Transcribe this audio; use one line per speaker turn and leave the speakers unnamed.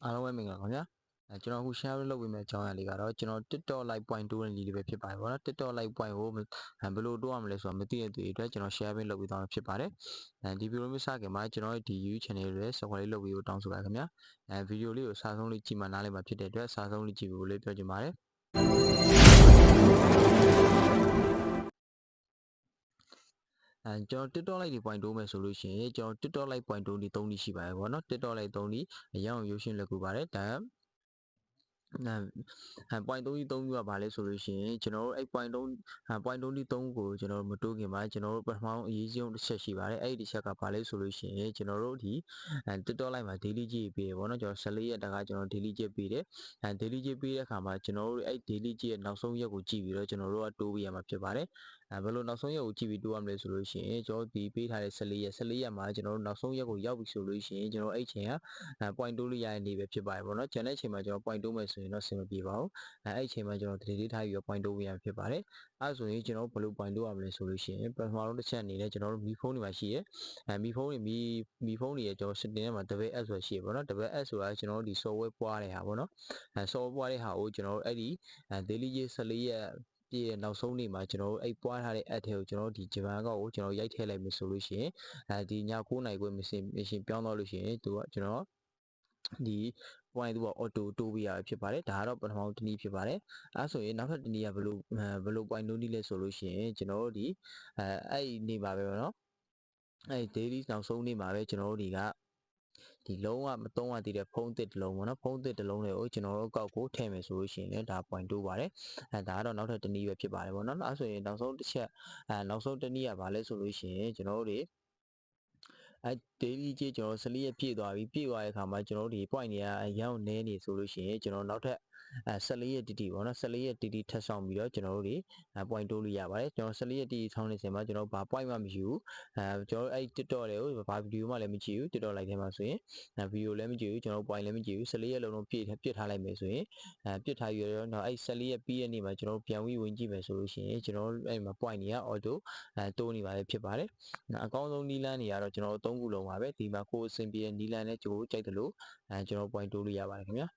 အားလုံးပဲမင်္ဂလာပါခင်ဗျာကျွန်တော်အခု share လုပ်ပေးမယ့်အကြောင်းအရာလေးကတော့ကျွန်တော် TikTok Lite Point တိုးတဲ့နည်းလေးပဲဖြစ်ပါတယ်ဗောနော် TikTok Lite Point ကိုဘယ်လိုတိုးရမလဲဆိုတာမသိတဲ့သူတွေအတွက်ကျွန်တော် share ပေးလုပ်ပေးသွားမှာဖြစ်ပါတယ်ဒီဗီဒီယိုမျိုးစခင်မှာကျွန်တော်ဒီ YouTube channel ရဲ့ subscribe လုပ်ပေးဖို့တောင်းဆိုပါခင်ဗျာဗီဒီယိုလေးကိုအစားဆုံးလေးကြည့်မှနားလည်မှာဖြစ်တဲ့အတွက်အစားဆုံးလေးကြည့်ဖို့လေးပြောချင်ပါတယ်ကျွန်တော် TikTok Lite တွေ point တိုးမယ်ဆိုလို့ရှိရင်ကျွန်တော် TikTok Lite point တိုးနည်း3နည်းရှိပါတယ်ဗောနော် TikTok Lite 3နည်းအရင်အောင်ရုပ်ရှင်လက်ကူပါတယ်ဒါpoint 3ကြီး3မျိုးကဘာလဲဆိုလို့ရှိရင်ကျွန်တော်တို့အဲ့ point 3ကြီး3ကိုကျွန်တော်မတိုးခင်မှာကျွန်တော်တို့ပထမဆုံးအရေးကြီးဆုံးတစ်ချက်ရှိပါတယ်အဲ့ဒီတစ်ချက်ကဘာလဲဆိုလို့ရှိရင်ကျွန်တော်တို့ဒီTikTok Lite မှာ daily ကြေးပေးတယ်ဗောနော်ကျွန်တော်14ရက်တခါကျွန်တော် daily ကြေးပေးတယ်daily ကြေးပေးတဲ့အခါမှာကျွန်တော်တို့အဲ့ daily ကြေးရဲ့နောက်ဆုံးရက်ကိုကြည့်ပြီးတော့ကျွန်တော်တို့ကတိုးပေးရမှာဖြစ်ပါတယ်ဘယ်လိုနောက်ဆုံးရက်ကိုကြည့်ပြီးတိုးရမလဲဆိုလို့ရှိရင်ကျွန်တော်ဒီပေးထားတဲ့14ရက်မှာကျွန်တော်တို့နောက်ဆုံးရက်ကိုရောက်ပြီဆိုလို့ရှိရင်ကျွန်တော်အဲ့ချိန်ကpoint တိုးလို့ရတဲ့နေ့ပဲဖြစ်ပါတယ်ဗောနော်ကျန်တဲ့အချိန်မှာကျွန်တော် point တိုးမယ်ဆိုရင်တော့အဆင်မပြေပါဘူးအဲ့ချိန်မှာကျွန်တော်တတိထားပြီးတော့ point တိုးပေးရမှာဖြစ်ပါတယ်အဲ့ဆိုရင်ကျွန်တော်ဘယ်လို point တိုးရမလဲဆိုလို့ရှိရင်ပထမဆုံးတစ်ချက်အနေနဲ့ကျွန်တော်တို့မီဖုန်းတွေမှာရှိရဲမီဖုန်းတွေရဲ့ကျွန်တော် setting ထဲမှာ double S ဆိုတာရှိရပါတော့ double S ဆိုတာကျွန်တော်တို့ဒီ software ပွားတဲ့ဟာပေါ့နော်software ပွားတဲ့ဟာကိုကျွန်တော်တို့အဲ့ဒီ daily 14ရက်ပြည့်နောက်ဆုံးနေ့မှာကျွန်တော်တို့အဲ့ပွားထားတဲ့ app ထဲကိုကျွန်တော်တို့ဒီဂျပန်ကောက်ကိုကျွန်တော်ရိုက်ထည့်လိုက်မယ်ဆိုလို့ရှိရင်ဒီည9:00နာရီခွဲမရှင်ပြောင်းသွားလို့ရှိရင်သူကကျွန်တော်ဒီ point သူက auto တိုးပေးရဖြစ်ပါတယ်ဒါကတော့ပထမဆုံးတစ်နည်းဖြစ်ပါတယ်အဲဆိုရင်နောက်ထပ်တစ်နည်းကဘယ်လို point တိုးနည်းလဲဆိုလို့ရှိရင်ကျွန်တော်တို့ဒီအဲ့ဒီနေ့ပါပဲပေါ့နော်အဲ့ daily နောက်ဆုံးနေ့မှာပဲကျွန်တော်တို့ဒီလုံးဝမသုံးရသေးတဲ့ဖုန်းအသစ်တစ်လုံးပေါ့နော်ဖုန်းအသစ်တစ်လုံးတွေကိုကျွန်တော်တို့ကောက်ကိုထည့်မယ်ဆိုလို့ရှိရင်လည်းဒါ point တိုးပါတယ်ဒါကတော့နောက်ထပ်တစ်နည်းပဲဖြစ်ပါတယ်ပေါ့နော်အဲဆိုရင်နောက်ဆုံးတစ်ချက်နောက်ဆုံးတစ်နည်းကဘာလဲဆိုလို့ရှိရင်ကျွန်တော်တို့တွေdaily ကြေးကျွန်တော်14ရက်ပြည့်သွားပြီပြည့်သွားတဲ့အခါမှာကျွန်တော်တို့ဒီ point တွေကအရောင်းနေနေဆိုလို့ရှိရင်ကျွန်တော်နောက်ထပ်14ရက်တီတီပေါ့နော်14ရက်တီတီထပ်ဆောင်ပြီးတော့ကျွန်တော်တို့တွေpoint တိုးလို့ရပါတယ်ကျွန်တော်14ရက်တီတီဆောင်းနေစဉ်မှာကျွန်တော်ဘာ point မှမရှိဘူးကျွန်တော်အဲ့ TikTok တွေကိုဘာဗီဒီယိုမှလည်းမကြည့်ဘူး TikTok လိုက်ထဲမှာဆိုရင်ဗီဒီယိုလည်းမကြည့်ဘူးကျွန်တော် point လည်းမကြည့်ဘူး14ရက်လုံးလုံးပြည့်ထားလိုက်မယ်ဆိုရင်ပြည့်ထားပြီးတော့နောက်အဲ့14ရက်ပြီးတဲ့နေ့မှာကျွန်တော်ပြန်ပြီးဝင်ကြည့်မယ်ဆိုလို့ရှိရင်ကျွန်တော်အဲ့မှာ point တွေက auto တိုးနေပါလေဖြစ်ပါတယ်အကောင်းဆုံးနီးလန်းတွေကတော့ကျွန်တော်3ခုလုံးပါပဲဒီမှာကိုယ်အဆင်ပြေတဲ့နီးလန်းနဲ့ကြိုးကြိုက်တယ်လို့ကျွန်တော် point တိုးလို့ရပါတယ်ခင်ဗျာ